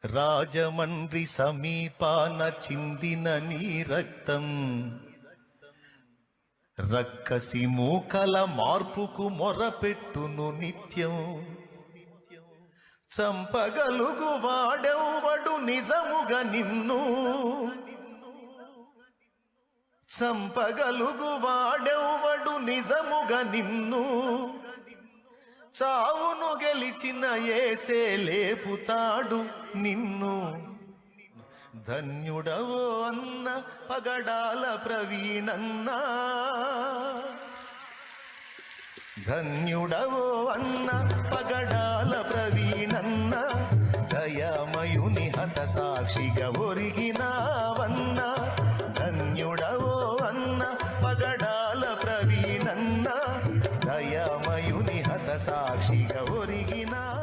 రాజమండ్రి సమీపాన చిందిన నీ రక్తం రక్కసి మూకల మార్పుకు మొరపెట్టును నిత్యం. చంపగలుగు వాడెవ్వడు నిజముగా నిన్ను, చంపగలుగు వాడెవ్వడు నిజముగా నిన్ను. చావును గెలిచిన యేసే లేపుతాడు నిన్ను. ధన్యుడవో అన్న పగడాల ప్రవీణన్నా, ధన్యుడవో అన్న పగడాల ప్రవీణన్న. దయామయుని హత సాక్షిగా ఒరిగినావన్న. ధన్యుడవో అన్న పగడాల ప్రవీణన్న. దయామయుని హత సాక్షిగా ఒరిగినా